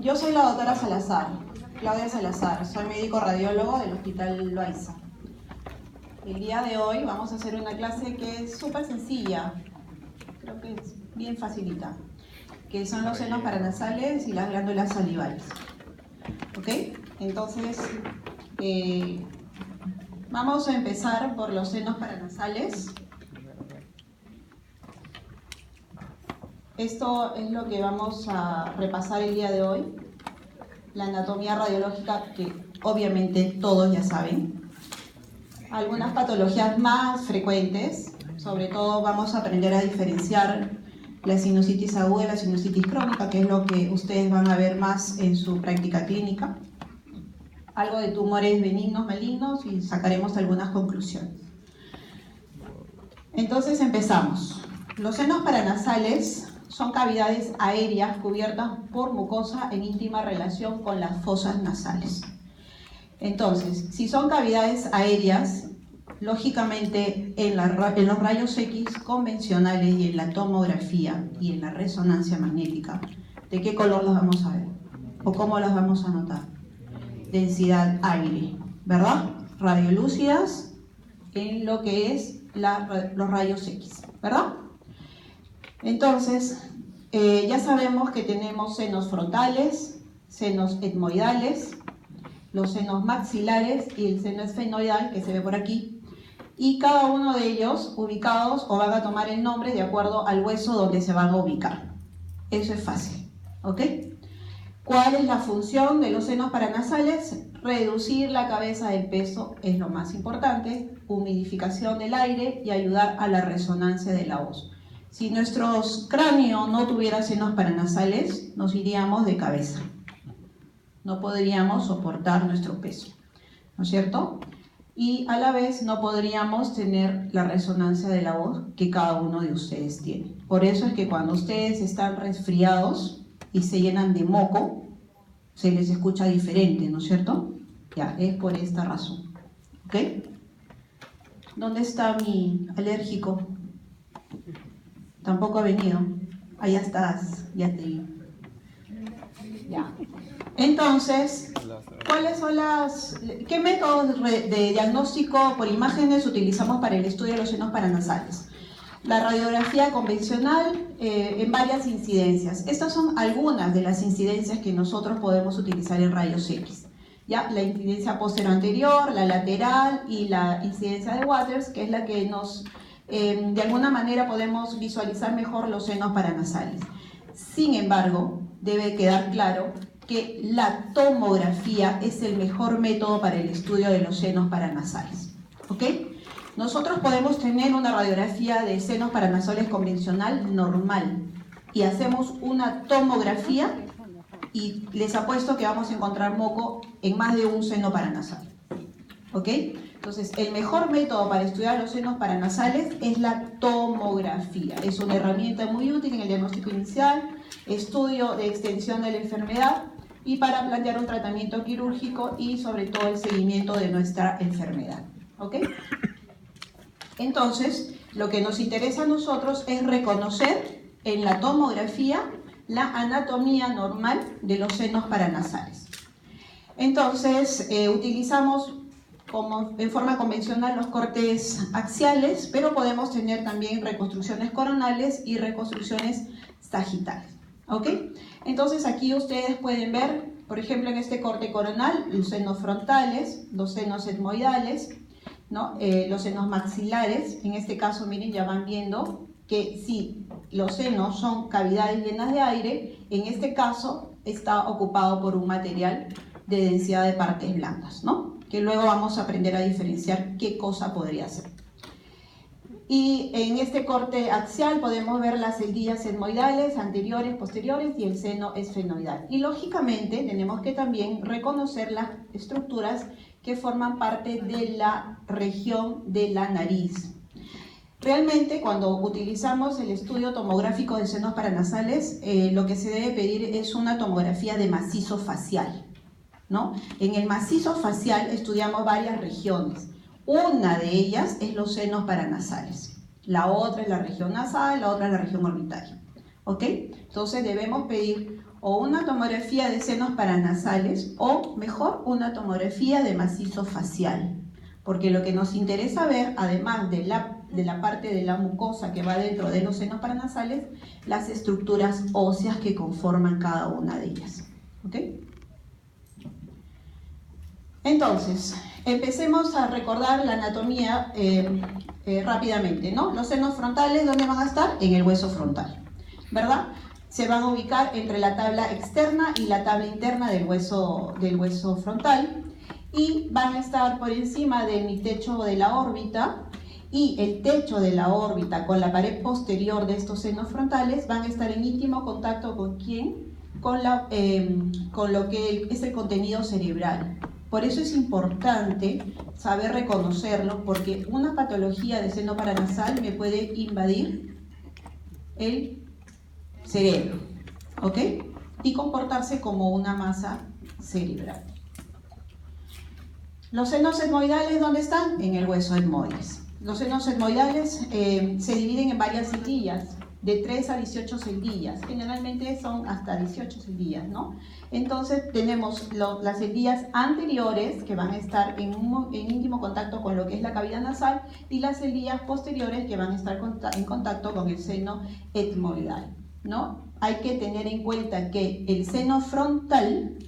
Yo soy la doctora Salazar, Claudia Salazar, soy médico radiólogo del Hospital Loaiza. El día de hoy vamos a hacer una clase que es súper sencilla, creo que es bien facilita, que son los senos paranasales y las glándulas salivales. ¿Ok? Entonces, vamos a empezar por los senos paranasales. Esto es lo que vamos a repasar el día de hoy. La anatomía radiológica que obviamente todos ya saben. Algunas patologías más frecuentes, sobre todo vamos a aprender a diferenciar la sinusitis aguda y la sinusitis crónica, que es lo que ustedes van a ver más en su práctica clínica. Algo de tumores benignos, malignos y sacaremos algunas conclusiones. Entonces empezamos. Los senos paranasales son cavidades aéreas cubiertas por mucosa en íntima relación con las fosas nasales. Entonces, si son cavidades aéreas, lógicamente en los rayos X convencionales y en la tomografía y en la resonancia magnética, ¿de qué color los vamos a ver? ¿O cómo los vamos a notar? Densidad aire, ¿verdad? Radiolúcidas en lo que es los rayos X, ¿verdad? Entonces, ya sabemos que tenemos senos frontales, senos etmoidales, los senos maxilares y el seno esfenoidal, que se ve por aquí, y cada uno de ellos ubicados o van a tomar el nombre de acuerdo al hueso donde se van a ubicar. Eso es fácil, ¿ok? ¿Cuál es la función de los senos paranasales? Reducir la cabeza del peso es lo más importante, humidificación del aire y ayudar a la resonancia de la voz. Si nuestro cráneo no tuviera senos paranasales, nos iríamos de cabeza. No podríamos soportar nuestro peso, ¿no es cierto? Y a la vez no podríamos tener la resonancia de la voz que cada uno de ustedes tiene. Por eso es que cuando ustedes están resfriados y se llenan de moco, se les escucha diferente, ¿no es cierto? Ya, es por esta razón. ¿Ok? ¿Dónde está mi alérgico? Tampoco ha venido. Allá estás, ya te vi. Ya. Entonces, ¿qué métodos de diagnóstico por imágenes utilizamos para el estudio de los senos paranasales? La radiografía convencional en varias incidencias. Estas son algunas de las incidencias que nosotros podemos utilizar en rayos X. ¿Ya? La incidencia posterior anterior, la lateral y la incidencia de Waters, que es la que nos, de alguna manera podemos visualizar mejor los senos paranasales. Sin embargo, debe quedar claro que la tomografía es el mejor método para el estudio de los senos paranasales. ¿Ok? Nosotros podemos tener una radiografía de senos paranasales convencional normal y hacemos una tomografía y les apuesto que vamos a encontrar moco en más de un seno paranasal. ¿Ok? Entonces, el mejor método para estudiar los senos paranasales es la tomografía. Es una herramienta muy útil en el diagnóstico inicial, estudio de extensión de la enfermedad y para plantear un tratamiento quirúrgico y sobre todo el seguimiento de nuestra enfermedad. ¿Ok? Entonces, lo que nos interesa a nosotros es reconocer en la tomografía la anatomía normal de los senos paranasales. Entonces, utilizamos en forma convencional los cortes axiales, pero podemos tener también reconstrucciones coronales y reconstrucciones sagitales. ¿Ok? Entonces aquí ustedes pueden ver, por ejemplo, en este corte coronal, los senos frontales, los senos etmoidales, ¿no? Los senos maxilares. En este caso, miren, ya van viendo que si los senos son cavidades llenas de aire, en este caso está ocupado por un material de densidad de partes blandas, ¿no? Que luego vamos a aprender a diferenciar qué cosa podría ser. Y en este corte axial podemos ver las celdillas etmoidales anteriores, posteriores y el seno esfenoidal. Y lógicamente tenemos que también reconocer las estructuras que forman parte de la región de la nariz. Realmente, cuando utilizamos el estudio tomográfico de senos paranasales, lo que se debe pedir es una tomografía de macizo facial, ¿no? En el macizo facial estudiamos varias regiones. Una de ellas es los senos paranasales. La otra es la región nasal, la otra es la región orbitaria. ¿ok? Entonces debemos pedir o una tomografía de senos paranasales o, mejor, una tomografía de macizo facial. Porque lo que nos interesa ver, además de la parte de la mucosa que va dentro de los senos paranasales, las estructuras óseas que conforman cada una de ellas. ¿Ok? Entonces, empecemos a recordar la anatomía rápidamente, ¿no? Los senos frontales, ¿dónde van a estar? En el hueso frontal, ¿verdad? Se van a ubicar entre la tabla externa y la tabla interna del hueso frontal y van a estar por encima de mi techo de la órbita, y el techo de la órbita con la pared posterior de estos senos frontales van a estar en íntimo contacto ¿con quién? Con lo que es el contenido cerebral. Por eso es importante saber reconocerlo, porque una patología de seno paranasal me puede invadir el cerebro, ¿ok? Y comportarse como una masa cerebral. Los senos etmoidales, ¿dónde están? En el hueso etmoides. Los senos etmoidales se dividen en varias cildillas, de 3 a 18 cildillas. Generalmente son hasta 18 cildillas, ¿no? Entonces tenemos las cildillas anteriores, que van a estar en íntimo contacto con lo que es la cavidad nasal, y las cildillas posteriores, que van a estar en contacto con el seno etmoidal, ¿no? Hay que tener en cuenta que el seno frontal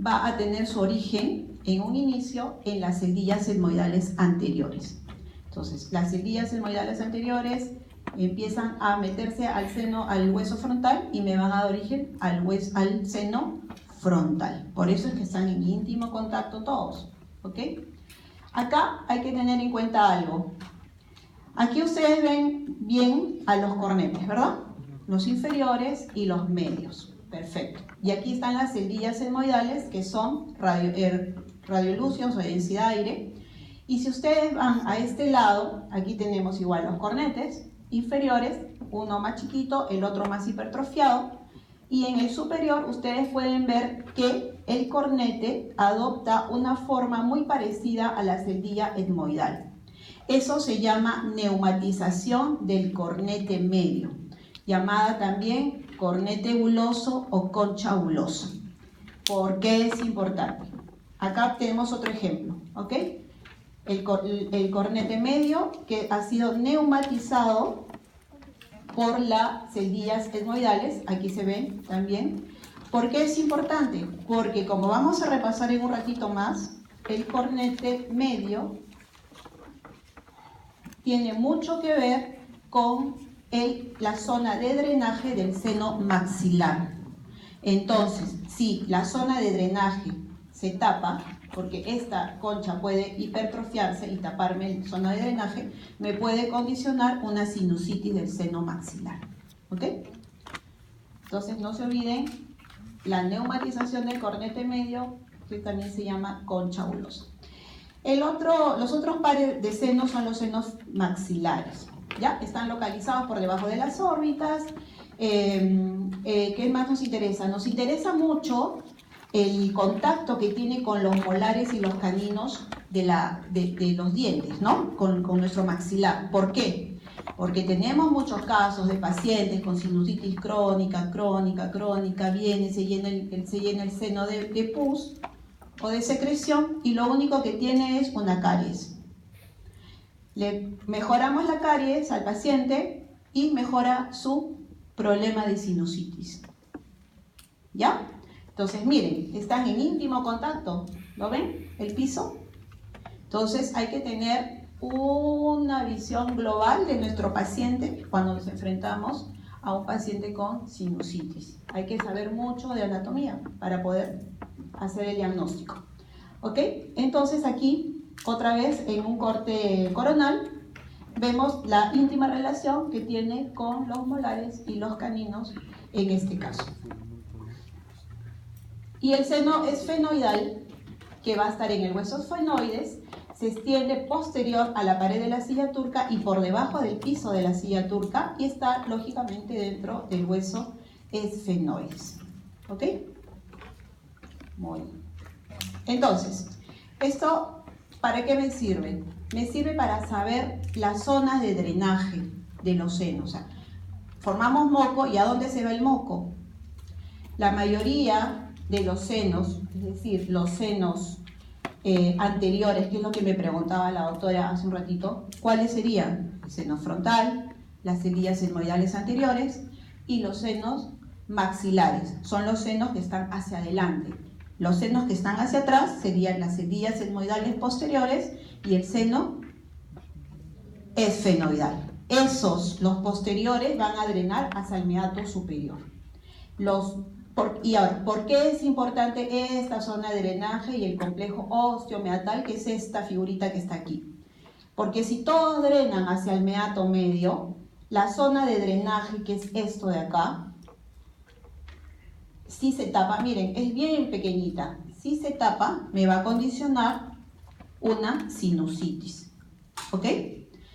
va a tener su origen en un inicio en las cildillas etmoidales anteriores. Entonces, las cildillas etmoidales anteriores empiezan a meterse al hueso frontal y me van a dar origen al seno frontal. Por eso es que están en íntimo contacto todos, ¿ok? Acá hay que tener en cuenta algo. Aquí ustedes ven bien a los cornetes, ¿verdad? Los inferiores y los medios. Perfecto. Y aquí están las cildillas etmoidales, que son radiolucios o densidad de aire. Y si ustedes van a este lado, aquí tenemos igual los cornetes inferiores, uno más chiquito, el otro más hipertrofiado. Y en el superior ustedes pueden ver que el cornete adopta una forma muy parecida a la cildilla etmoidal. Eso se llama neumatización del cornete medio, llamada también cornete buloso o concha bulosa. ¿Por qué es importante? Acá tenemos otro ejemplo, ¿ok? El cornete medio que ha sido neumatizado por las cildillas etmoidales, aquí se ven también. ¿Por qué es importante? Porque como vamos a repasar en un ratito más, el cornete medio tiene mucho que ver con la zona de drenaje del seno maxilar. Entonces, si la zona de drenaje se tapa, porque esta concha puede hipertrofiarse y taparme la zona de drenaje, me puede condicionar una sinusitis del seno maxilar. ¿Ok? Entonces, no se olviden la neumatización del cornete medio, que también se llama concha bulosa. Los otros pares de senos son los senos maxilares. ¿Ya? Están localizados por debajo de las órbitas. ¿Qué más nos interesa? Nos interesa mucho el contacto que tiene con los molares y los caninos de los dientes, ¿no? Con nuestro maxilar. ¿Por qué? Porque tenemos muchos casos de pacientes con sinusitis crónica, viene, se llena el seno de pus o de secreción y lo único que tiene es una caries. Le mejoramos la caries al paciente y mejora su problema de sinusitis. ¿Ya? Entonces, miren, están en íntimo contacto. ¿Lo ven? El piso. Entonces, hay que tener una visión global de nuestro paciente cuando nos enfrentamos a un paciente con sinusitis. Hay que saber mucho de anatomía para poder hacer el diagnóstico. ¿Ok? Entonces, aquí, otra vez, en un corte coronal, vemos la íntima relación que tiene con los molares y los caninos en este caso. Y el seno esfenoidal, que va a estar en el hueso esfenoides, se extiende posterior a la pared de la silla turca y por debajo del piso de la silla turca y está lógicamente dentro del hueso esfenoides. ¿Ok? Muy bien. Entonces, ¿esto para qué me sirve? Me sirve para saber las zonas de drenaje de los senos. O sea, formamos moco, ¿y a dónde se va el moco? La mayoría de los senos, es decir, los senos anteriores, que es lo que me preguntaba la doctora hace un ratito, ¿cuáles serían? El seno frontal, las cerillas etmoidales anteriores y los senos maxilares. Son los senos que están hacia adelante. Los senos que están hacia atrás serían las cerillas etmoidales posteriores y el seno esfenoidal. Los posteriores, van a drenar hacia el meato superior. Y ahora, ¿por qué es importante esta zona de drenaje y el complejo osteomeatal, que es esta figurita que está aquí? Porque si todos drenan hacia el meato medio, la zona de drenaje, que es esto de acá, si se tapa, miren, es bien pequeñita. Si se tapa, me va a condicionar una sinusitis. ¿Ok?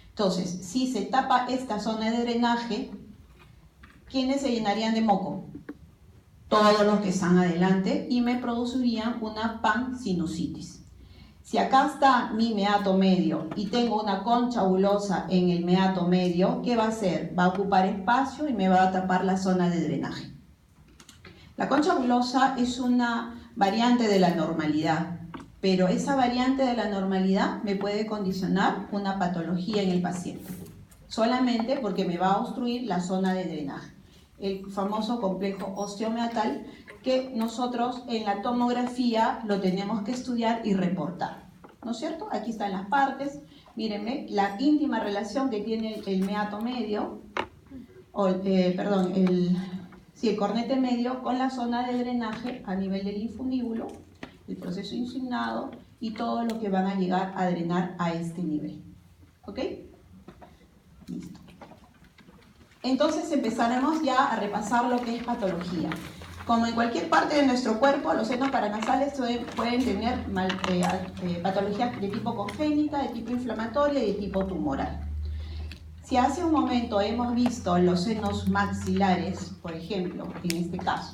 Entonces, si se tapa esta zona de drenaje, ¿quiénes se llenarían de moco? Todos los que están adelante y me producirían una pansinusitis. Si acá está mi meato medio y tengo una concha bulosa en el meato medio, ¿qué va a hacer? Va a ocupar espacio y me va a tapar la zona de drenaje. La concha bulosa es una variante de la normalidad, pero esa variante de la normalidad me puede condicionar una patología en el paciente, solamente porque me va a obstruir la zona de drenaje, el famoso complejo osteomeatal, que nosotros en la tomografía lo tenemos que estudiar y reportar, ¿no es cierto? Aquí están las partes, mírenme, la íntima relación que tiene el meato medio, el cornete medio con la zona de drenaje a nivel del infundíbulo, el proceso insignado y todo lo que van a llegar a drenar a este nivel. ¿Ok? Listo. Entonces empezaremos ya a repasar lo que es patología. Como en cualquier parte de nuestro cuerpo, los senos paranasales pueden tener patologías de tipo congénita, de tipo inflamatoria y de tipo tumoral. Si hace un momento hemos visto los senos maxilares, por ejemplo, en este caso,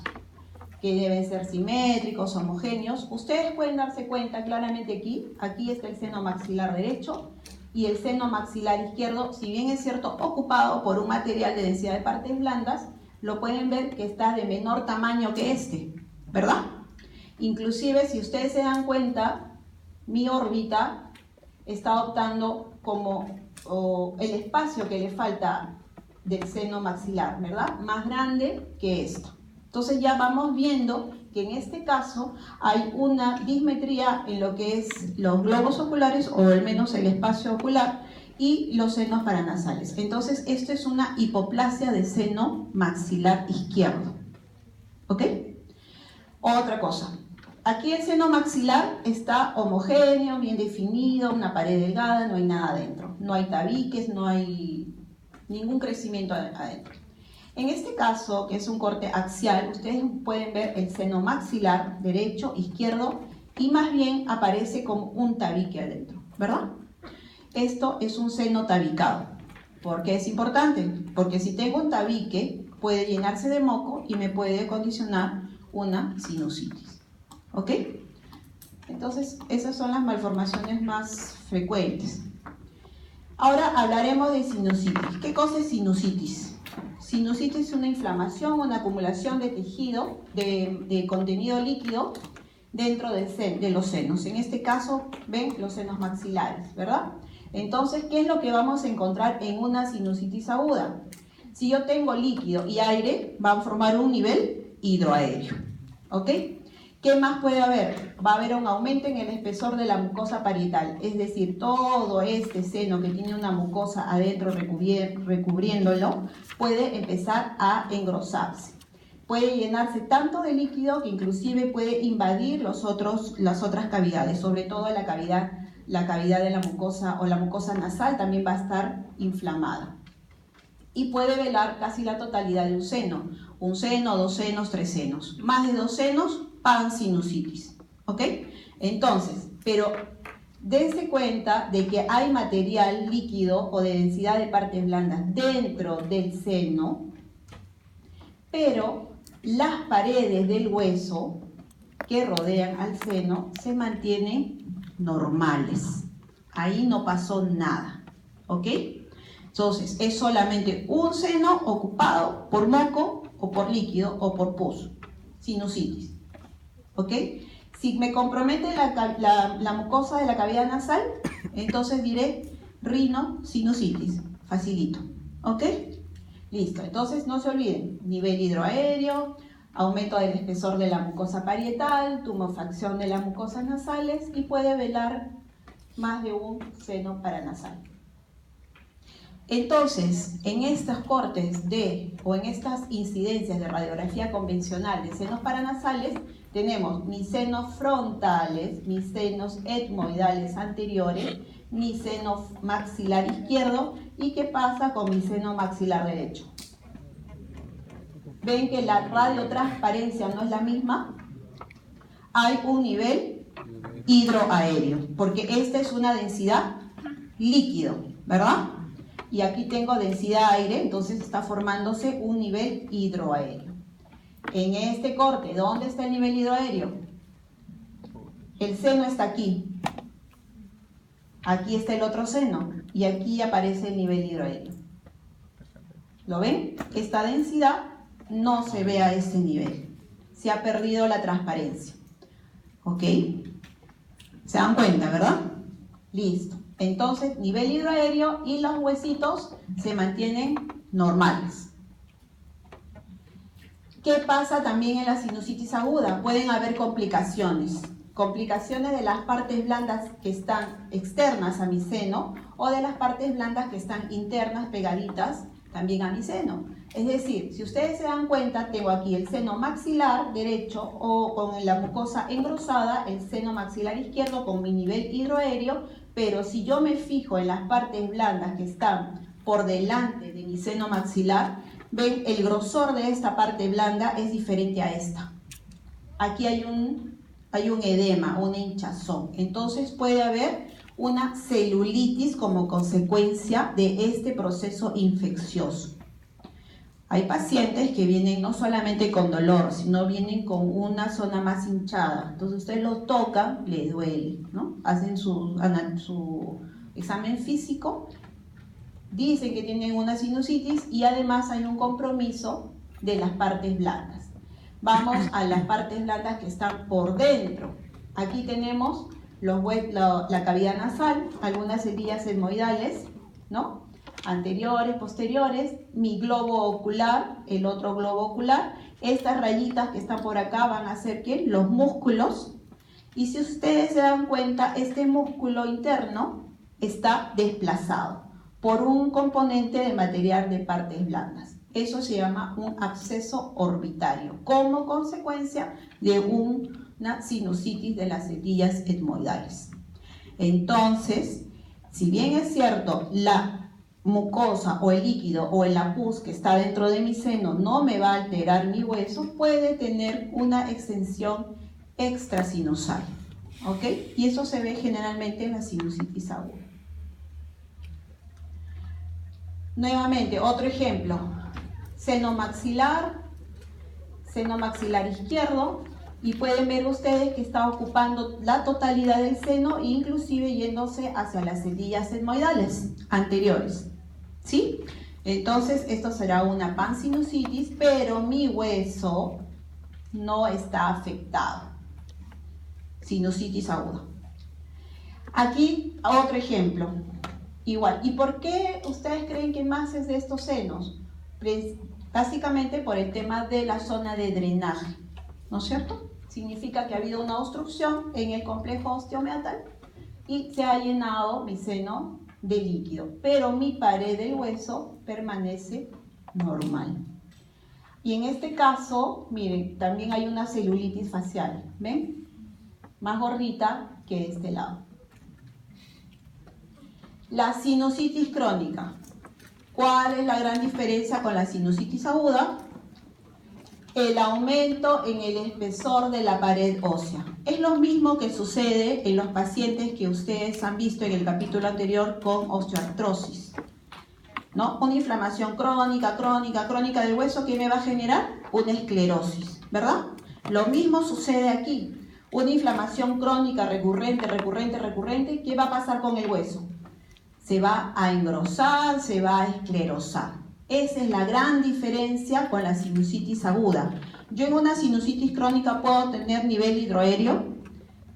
que deben ser simétricos, homogéneos, ustedes pueden darse cuenta claramente aquí está el seno maxilar derecho y el seno maxilar izquierdo, si bien es cierto, ocupado por un material de densidad de partes blandas, lo pueden ver que está de menor tamaño que este, ¿verdad? Inclusive, si ustedes se dan cuenta, mi órbita está optando como el espacio que le falta del seno maxilar, ¿verdad? Más grande que esto. Entonces ya vamos viendo que en este caso hay una dismetría en lo que es los globos oculares, o al menos el espacio ocular, y los senos paranasales. Entonces esto es una hipoplasia de seno maxilar izquierdo. ¿Ok? Otra cosa. Aquí el seno maxilar está homogéneo, bien definido, una pared delgada, no hay nada adentro. No hay tabiques, no hay ningún crecimiento adentro. En este caso, que es un corte axial, ustedes pueden ver el seno maxilar derecho, izquierdo, y más bien aparece como un tabique adentro, ¿verdad? Esto es un seno tabicado. ¿Por qué es importante? Porque si tengo un tabique, puede llenarse de moco y me puede condicionar una sinusitis. ¿Ok? Entonces, esas son las malformaciones más frecuentes. Ahora hablaremos de sinusitis. ¿Qué cosa es sinusitis? Sinusitis es una inflamación, una acumulación de tejido, de contenido líquido dentro de los senos. En este caso, ven los senos maxilares, ¿verdad? Entonces, ¿qué es lo que vamos a encontrar en una sinusitis aguda? Si yo tengo líquido y aire, van a formar un nivel hidroaéreo. ¿Ok? ¿Qué más puede haber? Va a haber un aumento en el espesor de la mucosa parietal, es decir, todo este seno que tiene una mucosa adentro recubriéndolo puede empezar a engrosarse. Puede llenarse tanto de líquido que inclusive puede invadir las otras cavidades, sobre todo la cavidad de la mucosa o la mucosa nasal también va a estar inflamada. Y puede velar casi la totalidad de un seno, 2 senos, 3 senos. Más de 2 senos, pansinusitis, ¿ok? Entonces, pero dense cuenta de que hay material líquido o de densidad de partes blandas dentro del seno, pero las paredes del hueso que rodean al seno se mantienen normales. Ahí no pasó nada, ¿ok? Entonces, es solamente un seno ocupado por moco o por líquido o por pus, sinusitis. ¿Ok? Si me compromete la mucosa de la cavidad nasal, entonces diré rinosinusitis, facilito. ¿Ok? Listo, entonces no se olviden, nivel hidroaéreo, aumento del espesor de la mucosa parietal, tumefacción de las mucosas nasales y puede velar más de un seno paranasal. Entonces, en estas cortes o en estas incidencias de radiografía convencional de senos paranasales, tenemos mis senos frontales, mis senos etmoidales anteriores, mi seno maxilar izquierdo y qué pasa con mi seno maxilar derecho. ¿Ven que la radiotransparencia no es la misma? Hay un nivel hidroaéreo, porque esta es una densidad líquido, ¿verdad? Y aquí tengo densidad aire, entonces está formándose un nivel hidroaéreo. En este corte, ¿dónde está el nivel hidroaéreo? El seno está aquí. Aquí está el otro seno y aquí aparece el nivel hidroaéreo. ¿Lo ven? Esta densidad no se ve a este nivel. Se ha perdido la transparencia. ¿Ok? ¿Se dan cuenta, verdad? Listo. Entonces, nivel hidroaéreo y los huesitos se mantienen normales. ¿Qué pasa también en la sinusitis aguda? Pueden haber complicaciones. Complicaciones de las partes blandas que están externas a mi seno o de las partes blandas que están internas, pegaditas también a mi seno. Es decir, si ustedes se dan cuenta, tengo aquí el seno maxilar derecho o con la mucosa engrosada, el seno maxilar izquierdo con mi nivel hidroaéreo, pero si yo me fijo en las partes blandas que están por delante de mi seno maxilar, ven, el grosor de esta parte blanda es diferente a esta. Aquí hay un edema, una hinchazón. Entonces puede haber una celulitis como consecuencia de este proceso infeccioso. Hay pacientes que vienen no solamente con dolor, sino vienen con una zona más hinchada. Entonces ustedes lo tocan, les duele, ¿no? Hacen su examen físico, dicen que tienen una sinusitis y además hay un compromiso de las partes blandas. Vamos a las partes blandas que están por dentro. Aquí tenemos la cavidad nasal, algunas heridas etmoidales, ¿no? Anteriores, posteriores, mi globo ocular, el otro globo ocular. Estas rayitas que están por acá van a ser ¿qué? Los músculos. Y si ustedes se dan cuenta, este músculo interno está desplazado por un componente de material de partes blandas. Eso se llama un absceso orbitario, como consecuencia de una sinusitis de las setillas etmoidales. Entonces, si bien es cierto, la mucosa o el líquido o el pus que está dentro de mi seno no me va a alterar mi hueso, puede tener una extensión extrasinusal, ¿ok? Y eso se ve generalmente en la sinusitis aguda. Nuevamente, otro ejemplo, seno maxilar izquierdo, y pueden ver ustedes que está ocupando la totalidad del seno, inclusive yéndose hacia las setillas etmoidales anteriores, ¿sí? Entonces, esto será una pansinusitis, pero mi hueso no está afectado. Sinusitis aguda. Aquí, otro ejemplo. Igual. ¿Y por qué ustedes creen que más es de estos senos? Básicamente por el tema de la zona de drenaje, ¿no es cierto? Significa que ha habido una obstrucción en el complejo osteomeatal y se ha llenado mi seno de líquido, pero mi pared del hueso permanece normal. Y en este caso, miren, también hay una celulitis facial, ¿ven? Más gordita que este lado. La sinusitis crónica. ¿Cuál es la gran diferencia con la sinusitis aguda? El aumento en el espesor de la pared ósea. Es lo mismo que sucede en los pacientes que ustedes han visto en el capítulo anterior con osteoartrosis, ¿no? Una inflamación crónica del hueso que me va a generar una esclerosis, ¿verdad? Lo mismo sucede aquí. Una inflamación crónica recurrente, ¿qué va a pasar con el hueso? se va a engrosar, se va a esclerosar. Esa es la gran diferencia con la sinusitis aguda. ¿Yo en una sinusitis crónica puedo tener nivel hidroaéreo?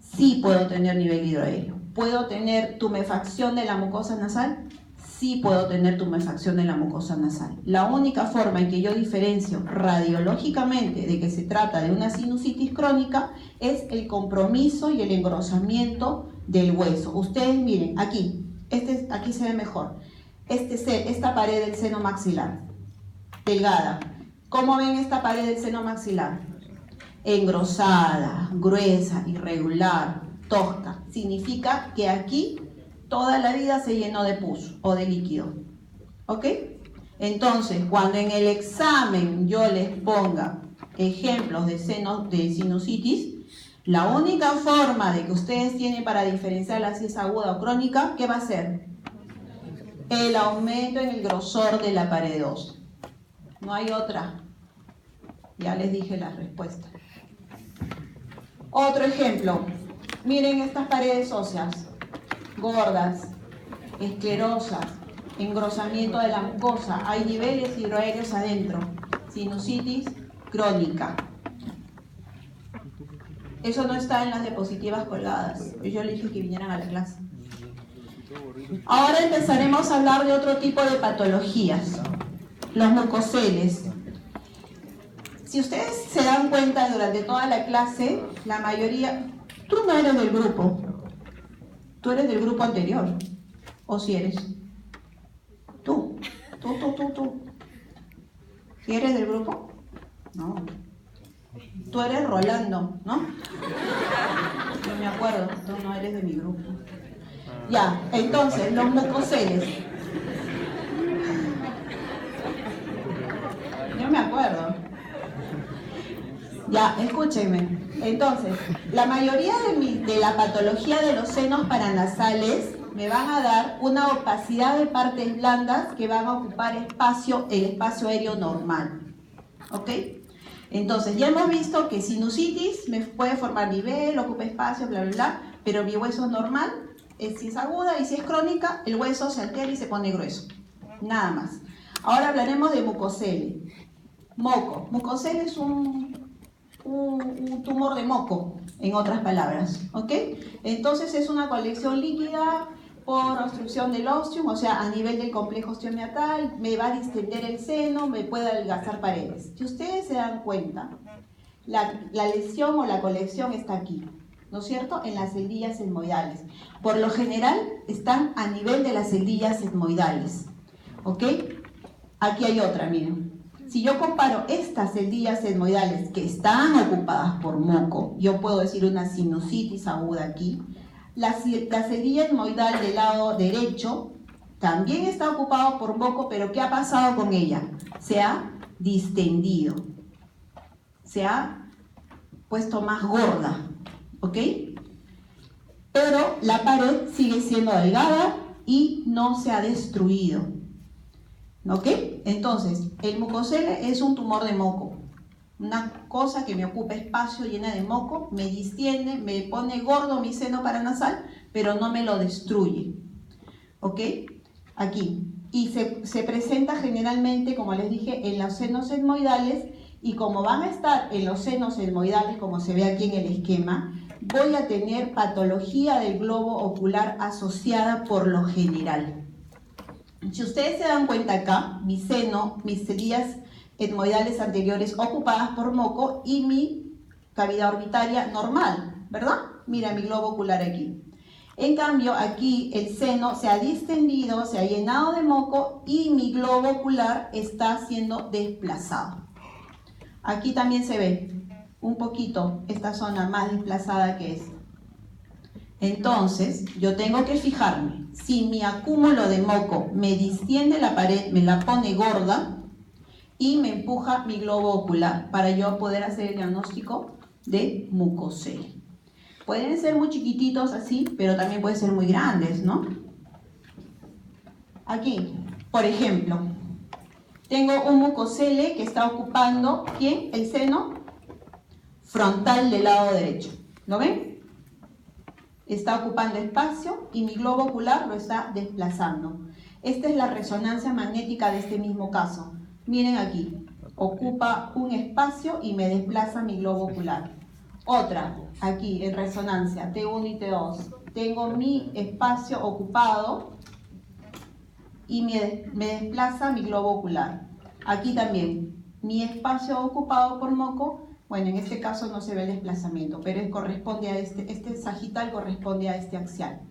Sí puedo tener nivel hidroaéreo. ¿Puedo tener tumefacción de la mucosa nasal? Sí puedo tener tumefacción de la mucosa nasal. La única forma en que yo diferencio radiológicamente de que se trata de una sinusitis crónica es el compromiso y el engrosamiento del hueso. Ustedes miren, aquí se ve mejor. Esta pared del seno maxilar, delgada. ¿Cómo ven esta pared del seno maxilar? Engrosada, gruesa, irregular, tosca. Significa que aquí toda la vida se llenó de pus o de líquido. ¿Ok? Entonces, cuando en el examen yo les ponga ejemplos de sinusitis, la única forma de que ustedes tienen para diferenciarla si es aguda o crónica, ¿qué va a ser? El aumento en el grosor de la pared 2. No hay otra. Ya les dije la respuesta. Otro ejemplo. Miren estas paredes óseas. Gordas, esclerosas, engrosamiento de la mucosa. Hay niveles hidroaéreos adentro. Sinusitis crónica. Eso no está en las diapositivas colgadas. Yo les dije que vinieran a la clase. Ahora empezaremos a hablar de otro tipo de patologías, los mucoceles. Si ustedes se dan cuenta durante toda la clase, la mayoría, tú no eres del grupo, tú eres del grupo anterior, o si eres, tú. ¿Si eres del grupo? No. Tú eres Rolando, ¿no? No me acuerdo, tú no eres de mi grupo. Ya, entonces, los mucoceles. Yo me acuerdo. Ya, escúchenme. Entonces, la mayoría de la patología de los senos paranasales me van a dar una opacidad de partes blandas que van a ocupar el espacio aéreo normal. ¿Ok? Entonces, ya hemos visto que sinusitis me puede formar nivel, ocupa espacio, bla, bla, bla, pero mi hueso es normal. Si es aguda y si es crónica, el hueso se altera y se pone grueso. Nada más. Ahora hablaremos de mucocele. Moco. Mucocele es un tumor de moco, en otras palabras. ¿Ok? Entonces es una colección líquida por obstrucción del ostium, o sea, a nivel del complejo osteomiatal, me va a distender el seno, me puede adelgazar paredes. Si ustedes se dan cuenta, la lesión o la colección está aquí, ¿no es cierto? En las celdillas etmoidales. Por lo general están a nivel de las celdillas etmoidales. ¿Ok? Aquí hay otra, miren. Si yo comparo estas celdillas etmoidales que están ocupadas por moco, yo puedo decir una sinusitis aguda aquí. La celdilla etmoidal del lado derecho también está ocupada por moco, pero ¿qué ha pasado con ella? Se ha distendido. Se ha puesto más gorda. ¿Ok? Pero la pared sigue siendo delgada y no se ha destruido. ¿Ok? Entonces, el mucocele es un tumor de moco. Una cosa que me ocupa espacio llena de moco, me distiende, me pone gordo mi seno paranasal, pero no me lo destruye. ¿Ok? Aquí. Y se presenta generalmente, como les dije, en los senos etmoidales, y como van a estar en los senos etmoidales, como se ve aquí en el esquema, voy a tener patología del globo ocular asociada por lo general. Si ustedes se dan cuenta acá, mi seno, mis celdillas etmoidales anteriores ocupadas por moco y mi cavidad orbitaria normal, ¿verdad? Mira mi globo ocular aquí. En cambio, aquí el seno se ha distendido, se ha llenado de moco y mi globo ocular está siendo desplazado. Aquí también se ve un poquito esta zona más desplazada que esta. Entonces, yo tengo que fijarme, si mi acúmulo de moco me distiende la pared, me la pone gorda y me empuja mi globo ocular para yo poder hacer el diagnóstico de mucocele. Pueden ser muy chiquititos así, pero también pueden ser muy grandes, ¿no? Aquí, por ejemplo, tengo un mucocele que está ocupando, ¿quién? El seno frontal del lado derecho. ¿Lo ven? está ocupando espacio y mi globo ocular lo está desplazando. Esta es la resonancia magnética de este mismo caso. Miren aquí, ocupa un espacio y me desplaza mi globo ocular. Otra, aquí en resonancia, T1 y T2. Tengo mi espacio ocupado y me desplaza mi globo ocular. Aquí también, mi espacio ocupado por moco, bueno, en este caso no se ve el desplazamiento, pero corresponde a este sagital corresponde a este axial.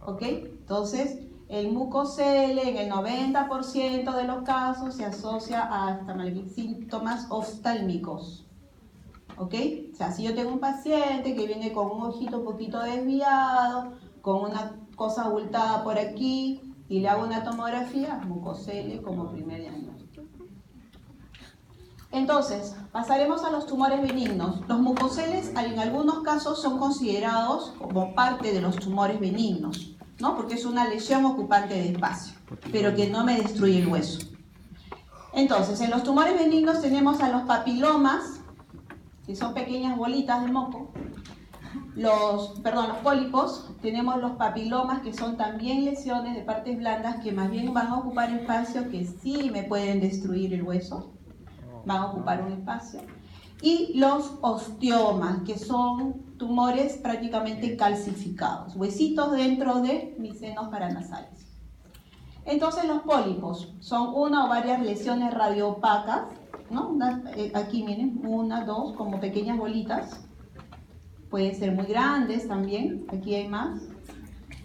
¿Ok? Entonces, el mucocele en el 90% de los casos se asocia a síntomas oftálmicos. ¿Ok? O sea, si yo tengo un paciente que viene con un ojito un poquito desviado, con una cosa abultada por aquí, y le hago una tomografía, mucocele como primer diagnóstico. Entonces, pasaremos a los tumores benignos. Los mucoceles en algunos casos son considerados como parte de los tumores benignos, ¿no? Porque es una lesión ocupante de espacio, pero que no me destruye el hueso. Entonces, en los tumores benignos tenemos a los papilomas, que son pequeñas bolitas de moco. Los pólipos, tenemos los papilomas, que son también lesiones de partes blandas que más bien van a ocupar espacio, que sí me pueden destruir el hueso, van a ocupar un espacio. Y los osteomas, que son tumores prácticamente calcificados, huesitos dentro de mis senos paranasales. Entonces los pólipos son una o varias lesiones radioopacas, ¿no? Aquí miren, una, dos, como pequeñas bolitas. Pueden ser muy grandes también, aquí hay más.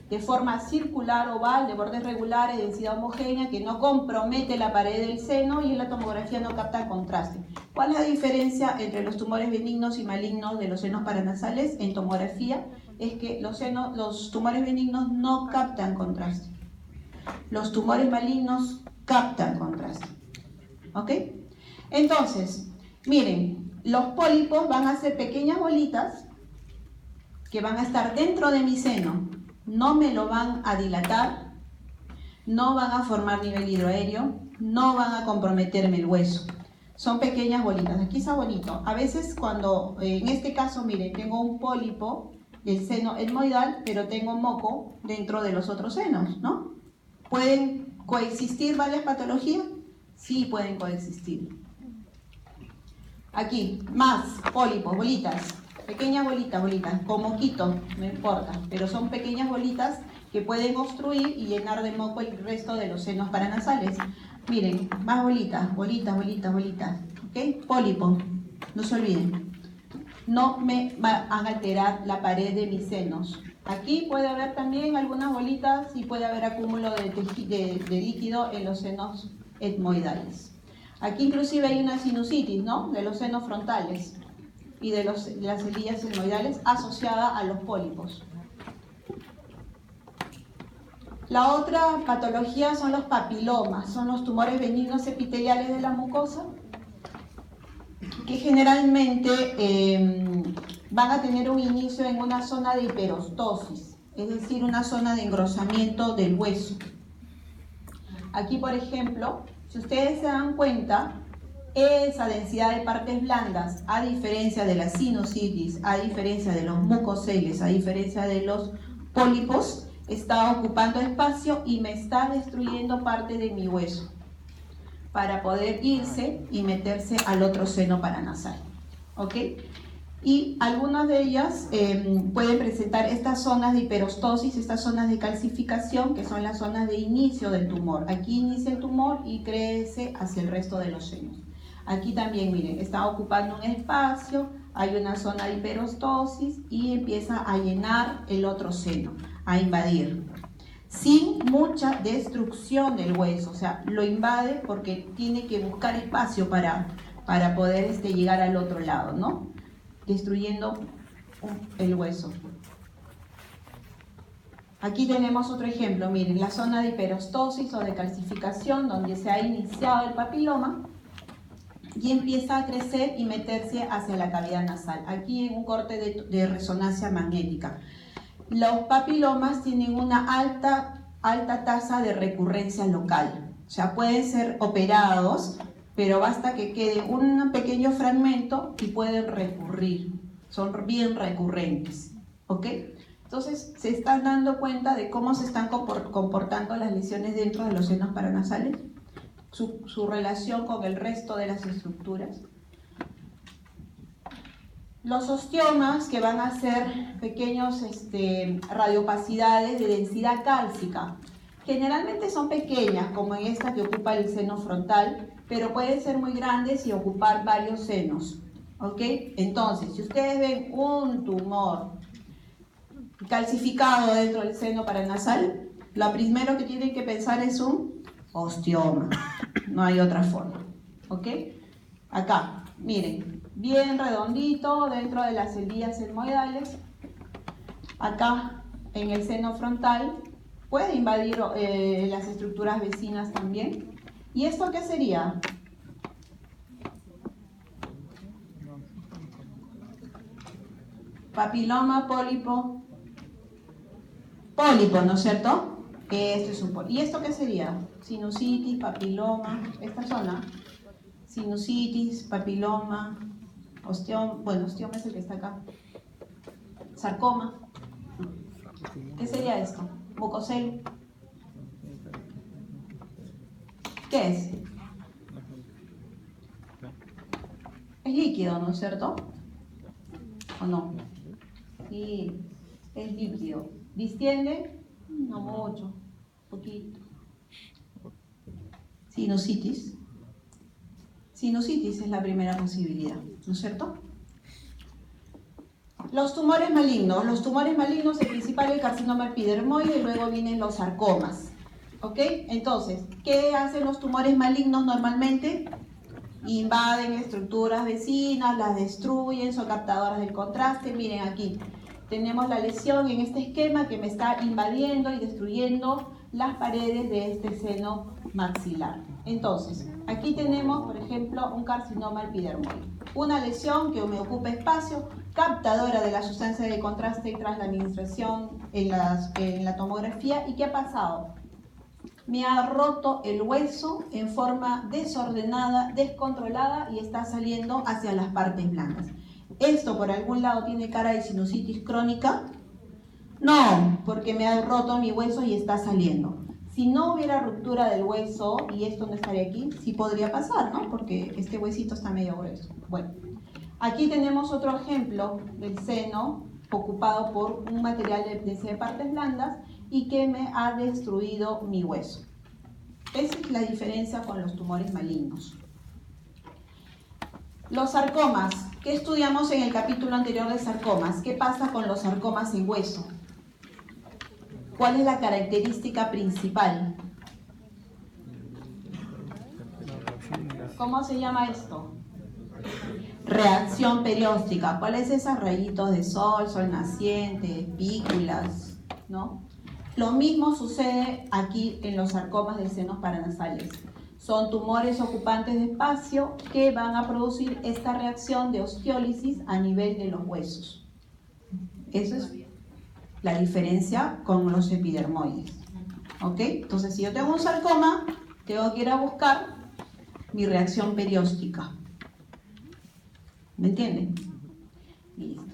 De forma circular, oval, de bordes regulares, de densidad homogénea, que no compromete la pared del seno y en la tomografía no capta contraste. ¿Cuál es la diferencia entre los tumores benignos y malignos de los senos paranasales en tomografía? Es que los tumores benignos no captan contraste. Los tumores malignos captan contraste. ¿Ok? Entonces, miren, los pólipos van a ser pequeñas bolitas que van a estar dentro de mi seno. No me lo van a dilatar, no van a formar nivel hidroaéreo, no van a comprometerme el hueso. Son pequeñas bolitas. Aquí está bonito. A veces cuando, en este caso, miren, tengo un pólipo del seno etmoidal, pero tengo moco dentro de los otros senos, ¿no? ¿Pueden coexistir varias patologías? Sí, pueden coexistir. Aquí, más pólipos, bolitas. Pequeñas bolitas, con moquito, no importa, pero son pequeñas bolitas que pueden obstruir y llenar de moco el resto de los senos paranasales. Miren, más bolitas, ¿ok? Pólipo, no se olviden. No me van a alterar la pared de mis senos. Aquí puede haber también algunas bolitas y puede haber acúmulo de líquido en los senos etmoidales. Aquí inclusive hay una sinusitis, ¿no? De los senos frontales y de las celillas etmoidales asociada a los pólipos. La otra patología son los papilomas, son los tumores benignos epiteliales de la mucosa, que generalmente van a tener un inicio en una zona de hiperostosis, es decir, una zona de engrosamiento del hueso. Aquí, por ejemplo, si ustedes se dan cuenta, esa densidad de partes blandas, a diferencia de la sinusitis, a diferencia de los mucoceles, a diferencia de los pólipos, está ocupando espacio y me está destruyendo parte de mi hueso para poder irse y meterse al otro seno paranasal. ¿Ok? Y algunas de ellas pueden presentar estas zonas de hiperostosis, estas zonas de calcificación, que son las zonas de inicio del tumor. Aquí inicia el tumor y crece hacia el resto de los senos. Aquí también, miren, está ocupando un espacio, hay una zona de hiperostosis y empieza a llenar el otro seno, a invadir. Sin mucha destrucción del hueso, o sea, lo invade porque tiene que buscar espacio para poder llegar al otro lado, ¿no? Destruyendo el hueso. Aquí tenemos otro ejemplo, miren, la zona de hiperostosis o de calcificación donde se ha iniciado el papiloma y empieza a crecer y meterse hacia la cavidad nasal. Aquí en un corte de resonancia magnética. Los papilomas tienen una alta tasa de recurrencia local. O sea, pueden ser operados, pero basta que quede un pequeño fragmento y pueden recurrir. Son bien recurrentes. ¿Ok? Entonces, se están dando cuenta de cómo se están comportando las lesiones dentro de los senos paranasales, su relación con el resto de las estructuras. Los osteomas, que van a ser pequeños radiopacidades de densidad cálcica, generalmente son pequeñas, como en esta que ocupa el seno frontal, pero pueden ser muy grandes y ocupar varios senos. ¿Ok? Entonces, si ustedes ven un tumor calcificado dentro del seno paranasal, lo primero que tienen que pensar es un osteoma. No hay otra forma. ¿Ok? Acá, miren, bien redondito dentro de las celillas etmoidales. Acá, en el seno frontal, puede invadir las estructuras vecinas también. ¿Y esto qué sería? Papiloma, pólipo. Pólipo, ¿no es cierto? Esto es un pólipo. ¿Y esto qué sería? Sinusitis, papiloma, esta zona. Sinusitis, papiloma, osteoma, bueno, osteoma es el que está acá. Sarcoma. ¿Qué sería esto? Mucocel. ¿Qué es? Es líquido, ¿no es cierto? ¿O no? Sí, es líquido. ¿Distiende? No mucho, poquito. Sinusitis. Sinusitis es la primera posibilidad, ¿no es cierto? Los tumores malignos. Los tumores malignos, el principal es el carcinoma epidermoide y luego vienen los sarcomas. ¿Ok? Entonces, ¿qué hacen los tumores malignos normalmente? Invaden estructuras vecinas, las destruyen, son captadoras del contraste. Miren aquí, tenemos la lesión en este esquema que me está invadiendo y destruyendo las paredes de este seno maxilar. Entonces, aquí tenemos, por ejemplo, un carcinoma epidermoide. Una lesión que me ocupa espacio, captadora de la sustancia de contraste tras la administración en la tomografía. ¿Y qué ha pasado? Me ha roto el hueso en forma desordenada, descontrolada y está saliendo hacia las partes blandas. ¿Esto por algún lado tiene cara de sinusitis crónica? No, porque me ha roto mi hueso y está saliendo. Si no hubiera ruptura del hueso y esto no estaría aquí, sí podría pasar, ¿no? Porque este huesito está medio grueso. Bueno, aquí tenemos otro ejemplo del seno ocupado por un material de partes blandas y que me ha destruido mi hueso. Esa es la diferencia con los tumores malignos. Los sarcomas. ¿Qué estudiamos en el capítulo anterior de sarcomas? ¿Qué pasa con los sarcomas en hueso? ¿Cuál es la característica principal? ¿Cómo se llama esto? Reacción perióstica. ¿Cuáles esas rayitos de sol, sol naciente, espículas, ¿no? Lo mismo sucede aquí en los sarcomas de senos paranasales. Son tumores ocupantes de espacio que van a producir esta reacción de osteólisis a nivel de los huesos. Esa es la diferencia con los epidermoides. ¿Ok? Entonces, si yo tengo un sarcoma, tengo que ir a buscar mi reacción perióstica. ¿Me entienden? Listo.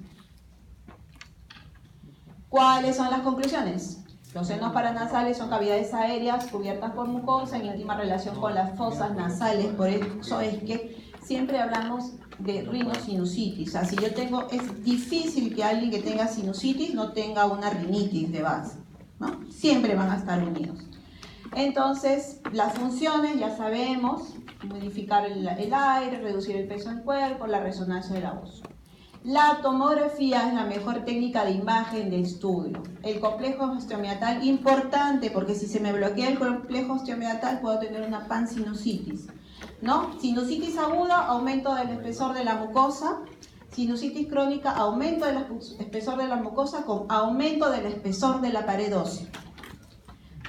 ¿Cuáles son las conclusiones? Los senos paranasales son cavidades aéreas cubiertas por mucosa en íntima relación con las fosas nasales. Por eso es que siempre hablamos de rinosinusitis. O sea, si yo tengo, es difícil que alguien que tenga sinusitis no tenga una rinitis de base, ¿no? Siempre van a estar unidos. Entonces, las funciones ya sabemos: modificar el aire, reducir el peso del cuerpo, la resonancia de la voz. La tomografía es la mejor técnica de imagen de estudio. El complejo osteomiatal, importante, porque si se me bloquea el complejo osteomiatal puedo tener una pansinusitis, ¿no? Sinusitis aguda, aumento del espesor de la mucosa. Sinusitis crónica, aumento del espesor de la mucosa con aumento del espesor de la pared ósea.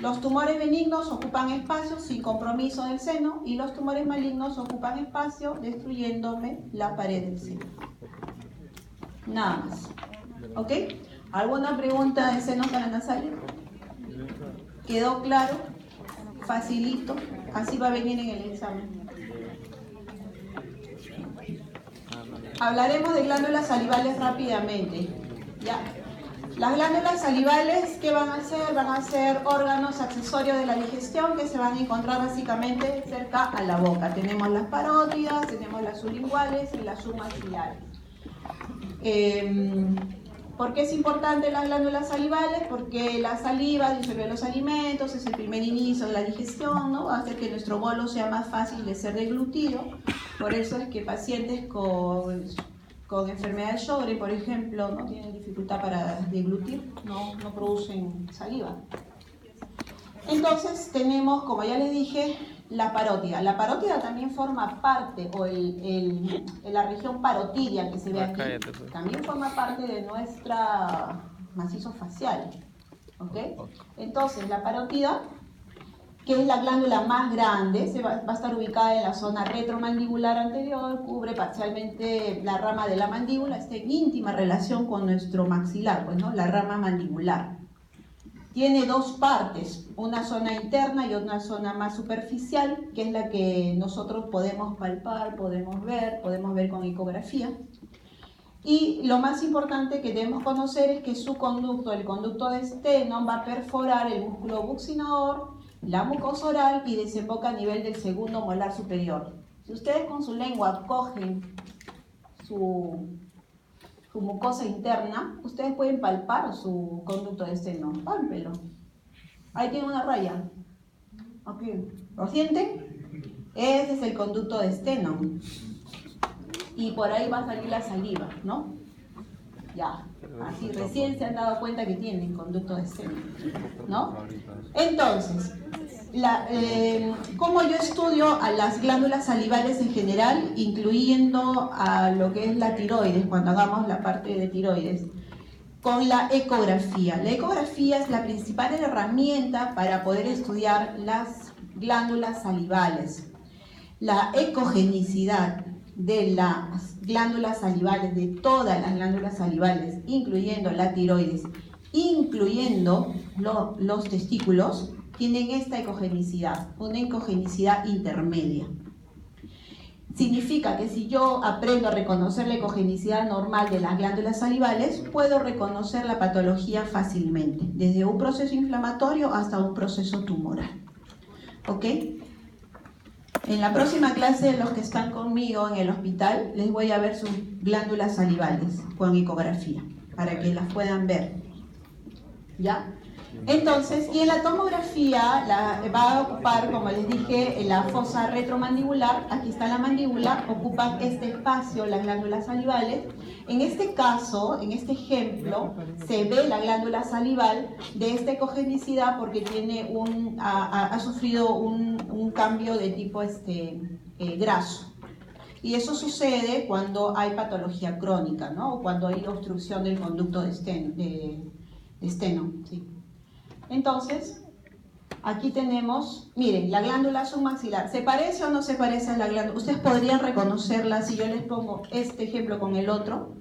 Los tumores benignos ocupan espacio sin compromiso del seno y los tumores malignos ocupan espacio destruyéndome la pared del seno. Nada más. ¿Ok? ¿Alguna pregunta de senos paranasales? ¿Quedó claro? Facilito. Así va a venir en el examen. Hablaremos de glándulas salivales rápidamente. ¿Ya? Las glándulas salivales, ¿qué van a hacer? Van a ser órganos accesorios de la digestión que se van a encontrar básicamente cerca a la boca. Tenemos las parótidas, tenemos las sublinguales y las submaxilares. ¿Por qué es importante las glándulas salivales? Porque la saliva disuelve los alimentos, es el primer inicio de la digestión, ¿no? Va a hacer que nuestro bolo sea más fácil de ser deglutido. Por eso es que pacientes con enfermedad de Sjögren, por ejemplo, no tienen dificultad para deglutir, no producen saliva. Entonces tenemos, como ya les dije, la parótida. La parótida también forma parte, o la región parotidia que se ve aquí, también forma parte de nuestra macizo facial. ¿Ok? Entonces la parótida, que es la glándula más grande, va a estar ubicada en la zona retromandibular anterior, cubre parcialmente la rama de la mandíbula, está en íntima relación con nuestro maxilar, pues, ¿no? La rama mandibular. Tiene dos partes, una zona interna y una zona más superficial, que es la que nosotros podemos palpar, podemos ver con ecografía. Y lo más importante que debemos conocer es que su conducto, el conducto de Stenone, va a perforar el músculo buccinador, la mucosa oral y desemboca a nivel del segundo molar superior. Si ustedes con su lengua cogen su mucosa interna, ustedes pueden palpar su conducto de Stenone. Pálpelo. Ahí tiene una raya. ¿Ok? ¿Lo sienten? Ese es el conducto de Stenone. Y por ahí va a salir la saliva, ¿no? Ya. Así recién se han dado cuenta que tienen conducto de Stenone, ¿no? Entonces, ¿cómo yo estudio a las glándulas salivales en general, incluyendo a lo que es la tiroides, cuando hagamos la parte de tiroides? Con la ecografía. La ecografía es la principal herramienta para poder estudiar las glándulas salivales. La ecogenicidad de las glándulas salivales, de todas las glándulas salivales, incluyendo la tiroides, incluyendo los testículos, tienen esta ecogenicidad, una ecogenicidad intermedia. Significa que si yo aprendo a reconocer la ecogenicidad normal de las glándulas salivales, puedo reconocer la patología fácilmente, desde un proceso inflamatorio hasta un proceso tumoral. ¿Ok? En la próxima clase, los que están conmigo en el hospital, les voy a ver sus glándulas salivales con ecografía, para que las puedan ver. ¿Ya? Entonces, y en la tomografía va a ocupar, como les dije, la fosa retromandibular. Aquí está la mandíbula, ocupan este espacio las glándulas salivales. En este caso, en este ejemplo, se ve la glándula salival de esta ecogenicidad porque tiene ha sufrido un cambio de tipo graso. Y eso sucede cuando hay patología crónica, ¿no? O cuando hay obstrucción del conducto de Stenone, ¿sí? Entonces, aquí tenemos, miren, la glándula submaxilar. ¿Se parece o no se parece a la glándula? Ustedes podrían reconocerla si yo les pongo este ejemplo con el otro.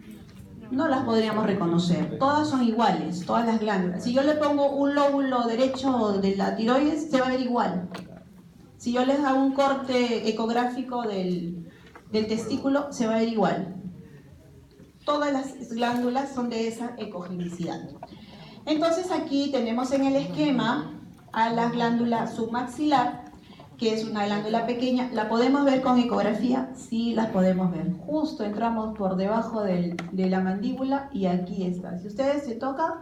No las podríamos reconocer. Todas son iguales, todas las glándulas. Si yo le pongo un lóbulo derecho de la tiroides, se va a ver igual. Si yo les hago un corte ecográfico del testículo, se va a ver igual. Todas las glándulas son de esa ecogenicidad. Entonces aquí tenemos en el esquema a la glándula submaxilar, que es una glándula pequeña. ¿La podemos ver con ecografía? Sí, las podemos ver. Justo entramos por debajo de la mandíbula y aquí está. Si ustedes se tocan,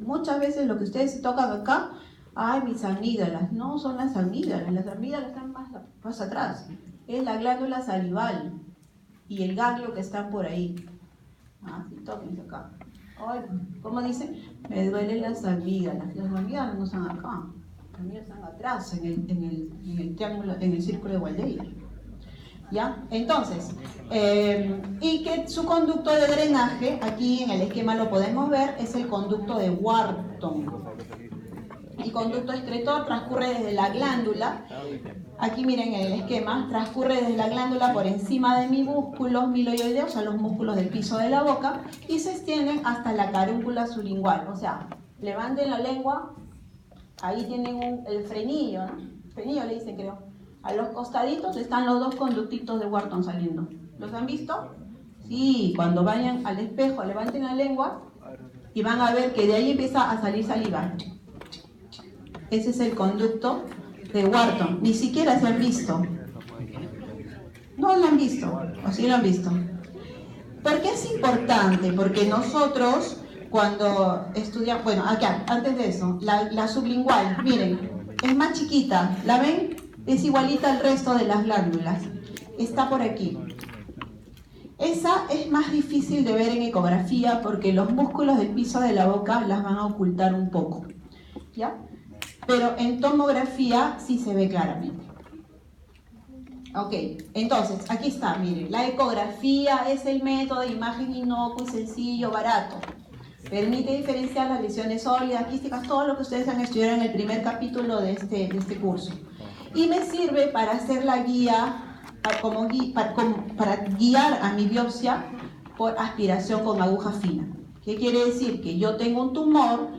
muchas veces lo que ustedes se tocan acá, ¡ay, mis amígdalas! No son las amígdalas están más atrás. Es la glándula salival y el ganglio que están por ahí. Sí, tóquense acá. Ay, ¿cómo dicen? Me duelen las amígdalas. Las amígdalas no están acá. Las amígdalas están atrás, en el triángulo, en el círculo de Waldeyer. ¿Ya? Entonces, y que su conducto de drenaje, aquí en el esquema lo podemos ver, es el conducto de Wharton. El conducto excretor transcurre desde la glándula, aquí miren en el esquema, transcurre desde la glándula por encima de mis músculos miloioideos, o sea, los músculos del piso de la boca, y se extienden hasta la carúncula sublingual. O sea, levanten la lengua, ahí tienen el frenillo, ¿no? Frenillo le dicen, creo. A los costaditos están los dos conductitos de Wharton saliendo. ¿Los han visto? Sí, cuando vayan al espejo, levanten la lengua, y van a ver que de ahí empieza a salir saliva. Ese es el conducto de Wharton. Ni siquiera se han visto. No lo han visto, o sí lo han visto. ¿Por qué es importante? Porque nosotros, cuando estudiamos, bueno, acá, antes de eso, la sublingual, miren, es más chiquita, ¿la ven? Es igualita al resto de las glándulas. Está por aquí. Esa es más difícil de ver en ecografía porque los músculos del piso de la boca las van a ocultar un poco, ¿ya? Pero en tomografía sí se ve claramente. Ok, entonces, aquí está, miren, la ecografía es el método de imagen inocuo y sencillo, barato. Permite diferenciar las lesiones sólidas, quísticas, todo lo que ustedes han estudiado en el primer capítulo de este curso. Y me sirve para hacer la guía, para guiar a mi biopsia por aspiración con aguja fina. ¿Qué quiere decir? Que yo tengo un tumor,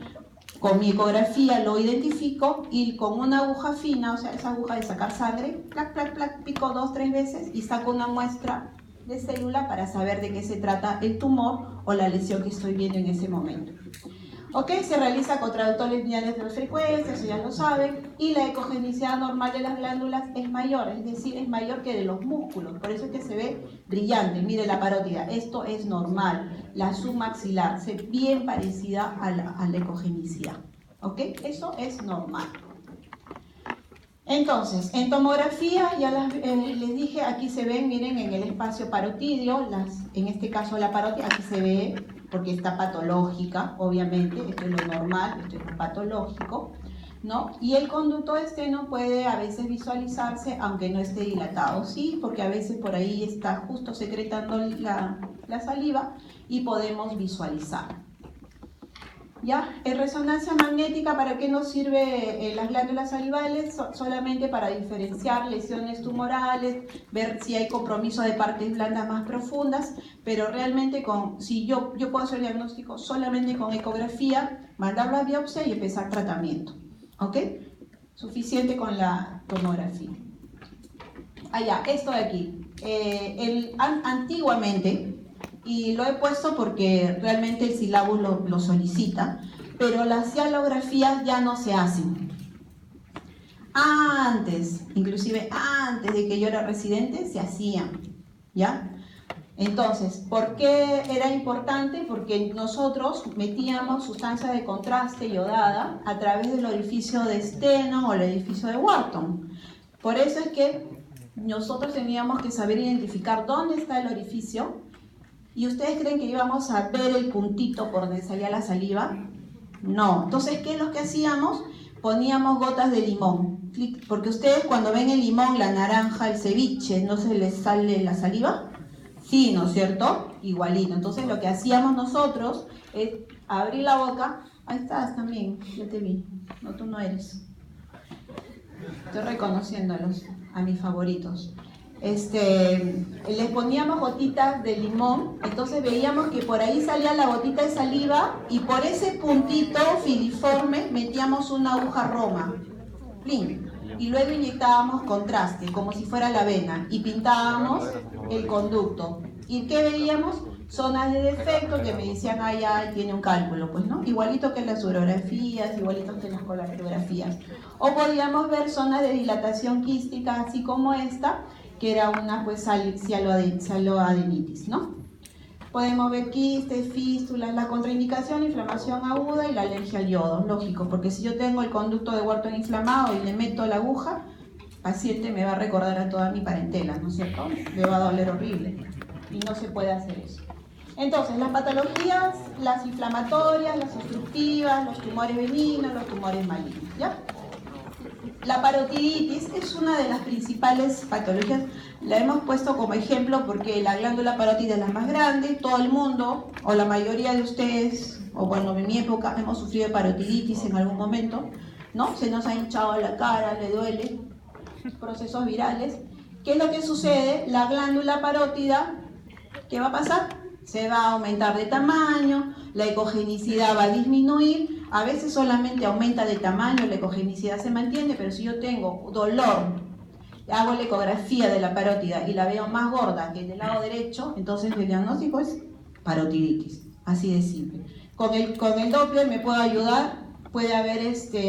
con mi ecografía lo identifico y con una aguja fina, o sea, esa aguja de sacar sangre, plac, plac, plac, pico 2 o 3 veces y saco una muestra de célula para saber de qué se trata el tumor o la lesión que estoy viendo en ese momento. Ok, se realiza con traductores lineales de frecuencia, eso ya lo saben, y la ecogenicidad normal de las glándulas es mayor, es decir, es mayor que de los músculos, por eso es que se ve brillante. Mire la parótida, esto es normal, la submaxilar, se ve bien parecida a la ecogenicidad, ok, eso es normal. Entonces, en tomografía, ya les dije, aquí se ven, miren, en el espacio parotidio, en este caso la parótida, aquí se ve, porque está patológica, obviamente, esto es lo normal, esto es lo patológico, ¿no? Y el conducto externo puede a veces visualizarse, aunque no esté dilatado, ¿sí? Porque a veces por ahí está justo secretando la saliva y podemos visualizar. ¿Ya? En resonancia magnética, ¿para qué nos sirve las glándulas salivales? Solamente para diferenciar lesiones tumorales, ver si hay compromiso de partes blandas más profundas, pero realmente si yo puedo hacer diagnóstico solamente con ecografía, mandar la biopsia y empezar tratamiento. ¿Ok? Suficiente con la tomografía. Allá, esto de aquí. Antiguamente, y lo he puesto porque realmente el sílabus lo solicita, pero las cialografías ya no se hacen. Antes, inclusive antes de que yo era residente, se hacían, ¿ya? Entonces, ¿por qué era importante? Porque nosotros metíamos sustancia de contraste iodada a través del orificio de Steno o el orificio de Wharton. Por eso es que nosotros teníamos que saber identificar dónde está el orificio. ¿Y ustedes creen que íbamos a ver el puntito por donde salía la saliva? No. Entonces, ¿qué es lo que hacíamos? Poníamos gotas de limón. Porque ustedes cuando ven el limón, la naranja, el ceviche, ¿no se les sale la saliva? Sí, ¿no es cierto? Igualito. Entonces, lo que hacíamos nosotros es abrir la boca. Ahí estás también, ya te vi. No, tú no eres. Estoy reconociéndolos, a mis favoritos. Les poníamos gotitas de limón, entonces veíamos que por ahí salía la gotita de saliva y por ese puntito filiforme metíamos una aguja roma, ¡plin! Y luego inyectábamos contraste, como si fuera la vena, y pintábamos el conducto. ¿Y qué veíamos? Zonas de defecto que me decían, ya tiene un cálculo, pues, ¿no? Igualito que en las urografías, igualito que en las colarografías. O podíamos ver zonas de dilatación quística, así como esta, que era una pues cialoadenitis, ¿no? Podemos ver quistes, fístulas, la contraindicación, inflamación aguda y la alergia al yodo, lógico, porque si yo tengo el conducto de Wharton inflamado y le meto la aguja, el paciente me va a recordar a toda mi parentela, ¿no es cierto? Le va a doler horrible y no se puede hacer eso. Entonces, las patologías, las inflamatorias, las obstructivas, los tumores benignos, los tumores malignos, ¿ya? La parotiditis es una de las principales patologías, la hemos puesto como ejemplo porque la glándula parótida es la más grande, todo el mundo, o la mayoría de ustedes, o bueno, en mi época, hemos sufrido de parotiditis en algún momento, ¿no? Se nos ha hinchado la cara, le duele, procesos virales. ¿Qué es lo que sucede? La glándula parótida, ¿qué va a pasar? Se va a aumentar de tamaño, la ecogenicidad va a disminuir, a veces solamente aumenta de tamaño, la ecogenicidad se mantiene, pero si yo tengo dolor, hago la ecografía de la parótida y la veo más gorda que del lado derecho, entonces el diagnóstico es parotiditis, así de simple. Con el Doppler me puede ayudar, puede haber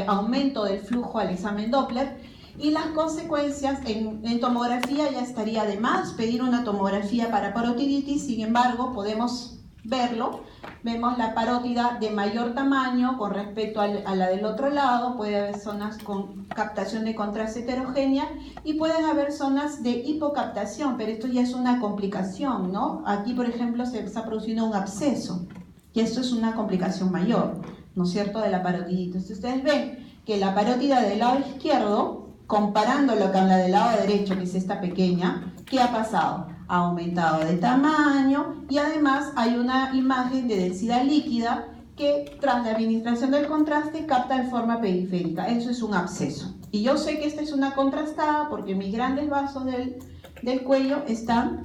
aumento del flujo al examen Doppler, y las consecuencias en tomografía ya estaría de más pedir una tomografía para parotiditis. Sin embargo, podemos verlo, vemos la parótida de mayor tamaño con respecto a la del otro lado, puede haber zonas con captación de contraste heterogénea y pueden haber zonas de hipocaptación, pero esto ya es una complicación, ¿no? Aquí, por ejemplo, se está produciendo un absceso, y esto es una complicación mayor, ¿no es cierto?, de la parotiditis. Ustedes ven que la parótida del lado izquierdo, comparándolo con la del lado derecho, que es esta pequeña, ¿qué ha pasado? Ha aumentado de tamaño y además hay una imagen de densidad líquida que tras la administración del contraste capta en forma periférica. Eso es un absceso. Y yo sé que esta es una contrastada porque mis grandes vasos del cuello están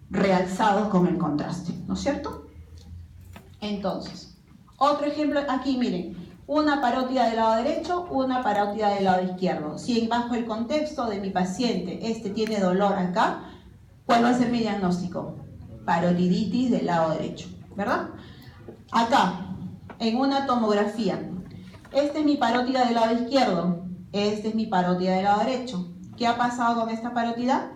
realzados con el contraste, ¿no es cierto? Entonces, otro ejemplo aquí, miren, una parótida del lado derecho, una parótida del lado izquierdo. Si bajo el contexto de mi paciente, tiene dolor acá, ¿cuál va a ser mi diagnóstico? Parotiditis del lado derecho, ¿verdad? Acá, en una tomografía, esta es mi parótida del lado izquierdo, esta es mi parótida del lado derecho. ¿Qué ha pasado con esta parótida?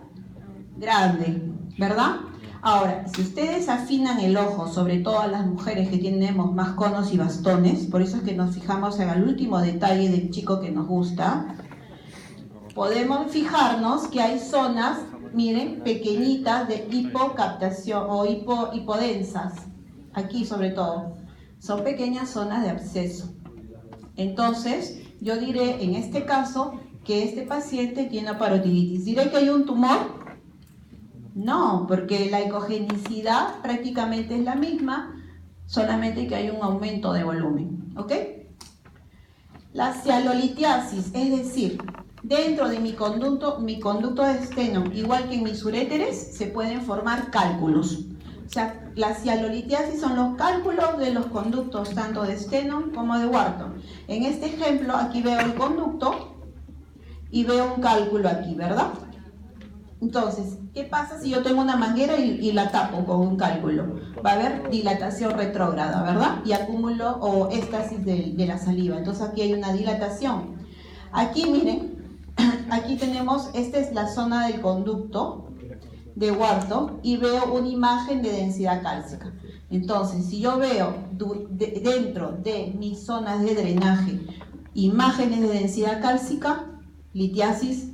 Grande, ¿verdad? Ahora, si ustedes afinan el ojo, sobre todo a las mujeres que tenemos más conos y bastones, por eso es que nos fijamos en el último detalle del chico que nos gusta, podemos fijarnos que hay zonas, miren, pequeñitas de hipocaptación o hipodensas, aquí sobre todo, son pequeñas zonas de absceso. Entonces, yo diré en este caso que este paciente tiene parotiditis. ¿Diré que hay un tumor? No, porque la ecogenicidad prácticamente es la misma, solamente que hay un aumento de volumen, ¿ok? La cialolitiasis, es decir, dentro de mi conducto de Stenholm, igual que en mis uréteres, se pueden formar cálculos. O sea, la cialolitiasis son los cálculos de los conductos tanto de Stenholm como de Wharton. En este ejemplo, aquí veo el conducto y veo un cálculo aquí, ¿verdad? Entonces, ¿qué pasa si yo tengo una manguera y la tapo con un cálculo? Va a haber dilatación retrógrada, ¿verdad? Y acúmulo o éstasis de la saliva. Entonces aquí hay una dilatación. Aquí, miren, aquí tenemos, esta es la zona del conducto de Wharton y veo una imagen de densidad cálcica. Entonces, si yo veo dentro de mis zonas de drenaje imágenes de densidad cálcica, litiasis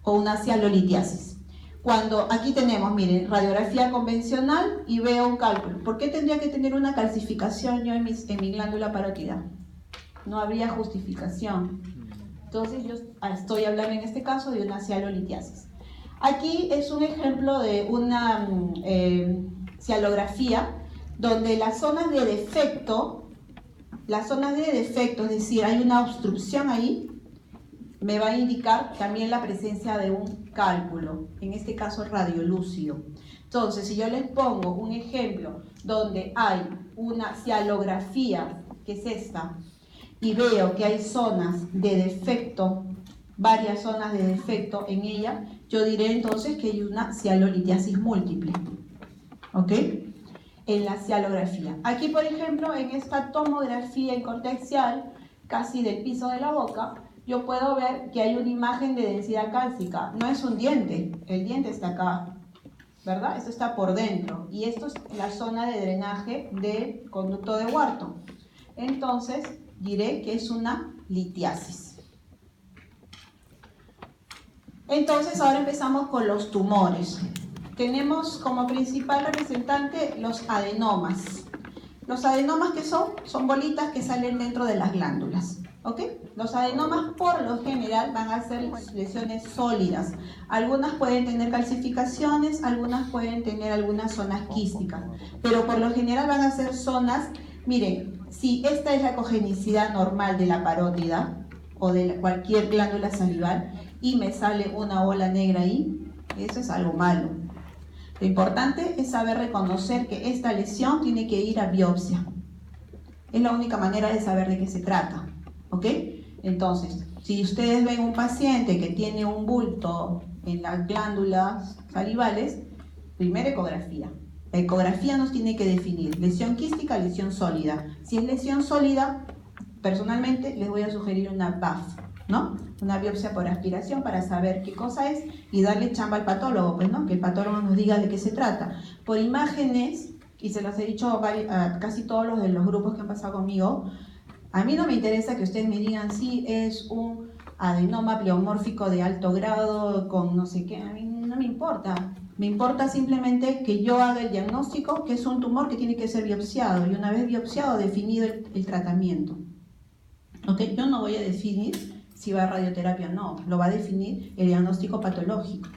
o una cialolitiasis. Cuando aquí tenemos, miren, radiografía convencional y veo un cálculo. ¿Por qué tendría que tener una calcificación yo en mi glándula parótida? No habría justificación. Entonces yo estoy hablando en este caso de una cialolitiasis. Aquí es un ejemplo de una cialografía donde las zonas de defecto, es decir, hay una obstrucción ahí, me va a indicar también la presencia de un cálculo, en este caso radiolúcido. Entonces, si yo les pongo un ejemplo donde hay una cialografía, que es esta, y veo que hay zonas de defecto, varias zonas de defecto en ella, yo diré entonces que hay una cialolitiasis múltiple, ¿ok? En la cialografía. Aquí, por ejemplo, en esta tomografía incortexial, casi del piso de la boca, yo puedo ver que hay una imagen de densidad cálcica. No es un diente, el diente está acá, ¿verdad? Esto está por dentro. Y esto es la zona de drenaje del conducto de Wharton. Entonces, diré que es una litiasis. Entonces, ahora empezamos con los tumores. Tenemos como principal representante los adenomas. Los adenomas, ¿qué son? Son bolitas que salen dentro de las glándulas. ¿Ok? Los adenomas por lo general van a ser lesiones sólidas. Algunas pueden tener calcificaciones, algunas pueden tener algunas zonas quísticas, pero por lo general van a ser zonas, miren, si esta es la ecogenicidad normal de la parótida o de cualquier glándula salival y me sale una bola negra ahí, eso es algo malo. Lo importante es saber reconocer que esta lesión tiene que ir a biopsia. Es la única manera de saber de qué se trata. ¿Ok? Entonces, si ustedes ven un paciente que tiene un bulto en las glándulas salivales, primera ecografía. La ecografía nos tiene que definir lesión quística, lesión sólida. Si es lesión sólida, personalmente les voy a sugerir una BAF, ¿no? Una biopsia por aspiración para saber qué cosa es y darle chamba al patólogo, pues, ¿no? Que el patólogo nos diga de qué se trata. Por imágenes, y se los he dicho a casi todos los de los grupos que han pasado conmigo, a mí no me interesa que ustedes me digan si es un adenoma pleomórfico de alto grado con no sé qué, a mí no me importa. Me importa simplemente que yo haga el diagnóstico, que es un tumor que tiene que ser biopsiado, y una vez biopsiado, definido el tratamiento. ¿Okay? Yo no voy a definir si va a radioterapia o no, lo va a definir el diagnóstico patológico.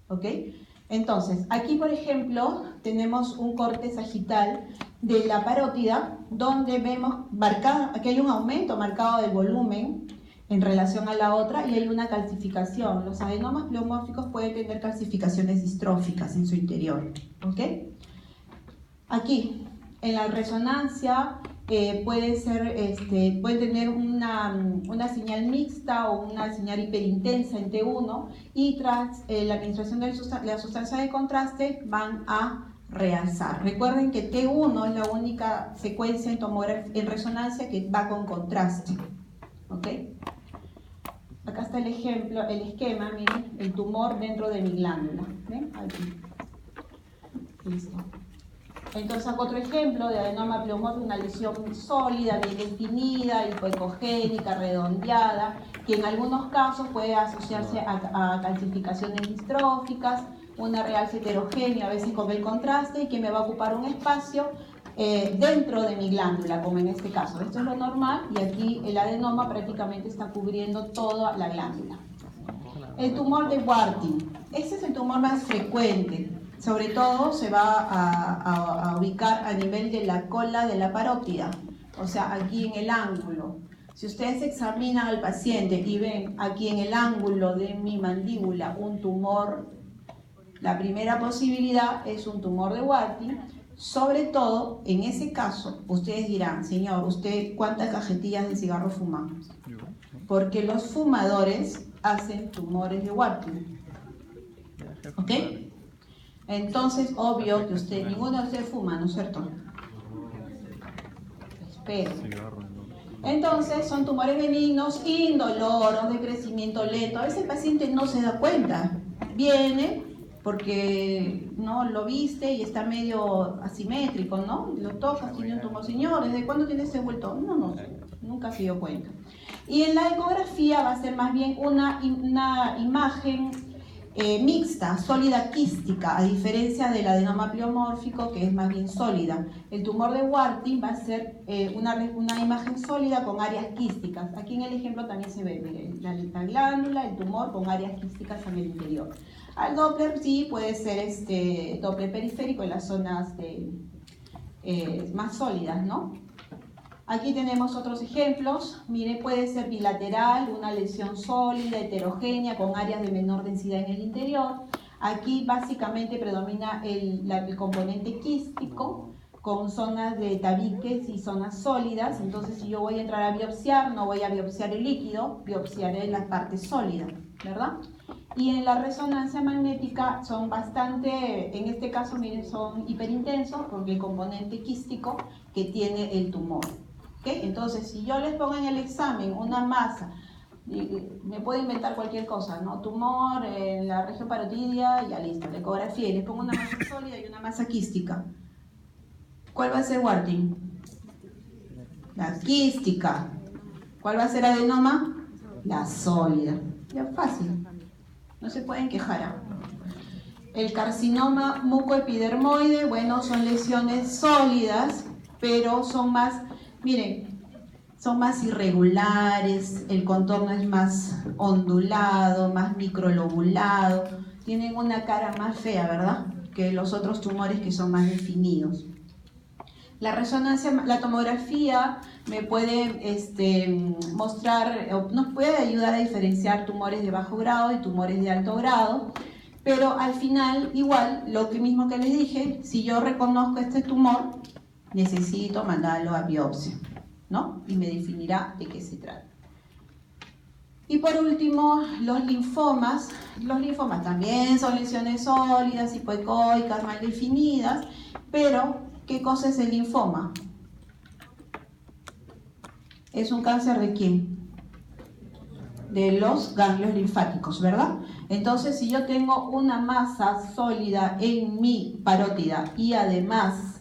¿Okay? Entonces, aquí por ejemplo tenemos un corte sagital de la parótida donde vemos marcado, aquí hay un aumento marcado del volumen en relación a la otra y hay una calcificación. Los adenomas pleomórficos pueden tener calcificaciones distróficas en su interior. ¿Okay? Aquí, en la resonancia puede tener una señal mixta o una señal hiperintensa en T1 y tras la administración de la sustancia de contraste van a realzar. Recuerden que T1 es la única secuencia en resonancia que va con contraste. ¿Ok? Acá está el ejemplo, el esquema, miren, el tumor dentro de mi glándula. ¿Ven? Aquí. Listo. Entonces hago otro ejemplo de adenoma pleomórfico, una lesión sólida, bien definida, hipoecogénica, redondeada, que en algunos casos puede asociarse a calcificaciones distróficas, una realza heterogénea, a veces con el contraste, y que me va a ocupar un espacio dentro de mi glándula, como en este caso. Esto es lo normal, y aquí el adenoma prácticamente está cubriendo toda la glándula. El tumor de Warthin, este es el tumor más frecuente. Sobre todo se va a ubicar a nivel de la cola de la parótida, o sea, aquí en el ángulo. Si ustedes examinan al paciente y ven aquí en el ángulo de mi mandíbula un tumor, la primera posibilidad es un tumor de Warthin. Sobre todo, en ese caso, ustedes dirán, señor, ¿usted cuántas cajetillas de cigarro fuma? Porque los fumadores hacen tumores de Warthin. ¿Ok? Entonces, obvio que usted, ninguno de ustedes fuma, ¿no es cierto? Espero. Entonces, son tumores benignos, indoloros, de crecimiento lento. A veces el paciente no se da cuenta. Viene porque no lo viste y está medio asimétrico, ¿no? Lo tocas, tiene un tumor. Señor, ¿desde cuándo tiene ese vuelto? No sé, nunca se dio cuenta. Y en la ecografía va a ser más bien una imagen mixta, sólida quística, a diferencia del adenoma pleomórfico, que es más bien sólida. El tumor de Warthin va a ser una imagen sólida con áreas quísticas. Aquí en el ejemplo también se ve, miren, la glándula, el tumor con áreas quísticas en el interior. Al Doppler sí puede ser Doppler periférico en las zonas más sólidas, ¿no? Aquí tenemos otros ejemplos. Mire, puede ser bilateral, una lesión sólida, heterogénea, con áreas de menor densidad en el interior. Aquí básicamente predomina el componente quístico, con zonas de tabiques y zonas sólidas. Entonces, si yo voy a entrar a biopsiar, no voy a biopsiar el líquido, biopsiaré la parte sólida, ¿verdad? Y en la resonancia magnética son bastante, en este caso, miren, son hiperintensos porque el componente quístico que tiene el tumor. ¿Okay? Entonces, si yo les pongo en el examen una masa, me puedo inventar cualquier cosa, ¿no? Tumor en la región parotidia, ya listo, la ecografía, y les pongo una masa sólida y una masa quística. ¿Cuál va a ser Warthin? La quística. ¿Cuál va a ser adenoma? La sólida. Ya fácil. No se pueden quejar. El carcinoma mucoepidermoide, bueno, son lesiones sólidas, pero son más, miren, son más irregulares, el contorno es más ondulado, más microlobulado, tienen una cara más fea, ¿verdad? Que los otros tumores que son más definidos. La resonancia, la tomografía me puede mostrar, nos puede ayudar a diferenciar tumores de bajo grado y tumores de alto grado, pero al final, igual, lo mismo que les dije, si yo reconozco este tumor, necesito mandarlo a biopsia, ¿no? Y me definirá de qué se trata. Y por último, los linfomas. Los linfomas también son lesiones sólidas, hipoecoicas, mal definidas, pero ¿qué cosa es el linfoma? ¿Es un cáncer de quién? De los ganglios linfáticos, ¿verdad? Entonces, si yo tengo una masa sólida en mi parótida y además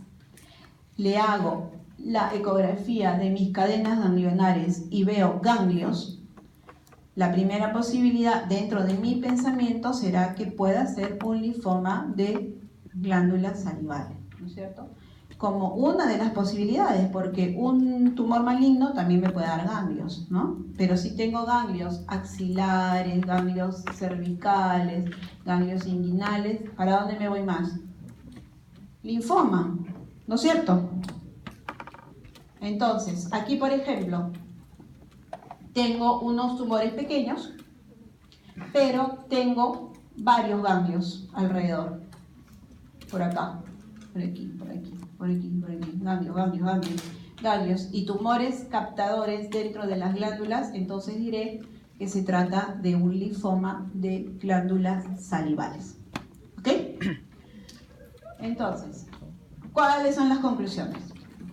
le hago la ecografía de mis cadenas ganglionares y veo ganglios, la primera posibilidad dentro de mi pensamiento será que pueda ser un linfoma de glándulas salivales, ¿no es cierto? Como una de las posibilidades, porque un tumor maligno también me puede dar ganglios, ¿no? Pero si tengo ganglios axilares, ganglios cervicales, ganglios inguinales, ¿para dónde me voy más? Linfoma, ¿no es cierto? Entonces, aquí por ejemplo, tengo unos tumores pequeños, pero tengo varios ganglios alrededor. Por acá, por aquí, por aquí, por aquí, por aquí. Ganglios y tumores captadores dentro de las glándulas, entonces diré que se trata de un linfoma de glándulas salivales. ¿Ok? Entonces, ¿cuáles son las conclusiones?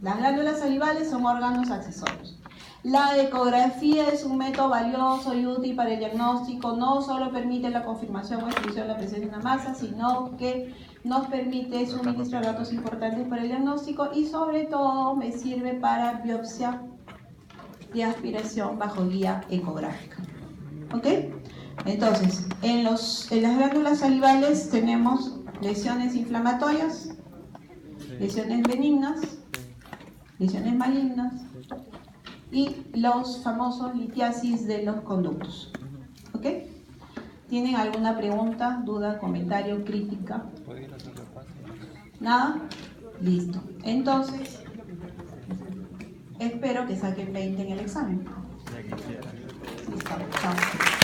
Las glándulas salivales son órganos accesorios. La ecografía es un método valioso y útil para el diagnóstico. No solo permite la confirmación o exclusión de la presencia de una masa, sino que nos permite suministrar datos importantes para el diagnóstico y sobre todo me sirve para biopsia de aspiración bajo guía ecográfica. ¿Ok? Entonces, en las glándulas salivales tenemos lesiones inflamatorias, lesiones benignas, lesiones malignas y los famosos litiasis de los conductos. ¿Ok? ¿Tienen alguna pregunta, duda, comentario, crítica? ¿Nada? Listo. Entonces, espero que saquen 20 en el examen. Listo. Chao.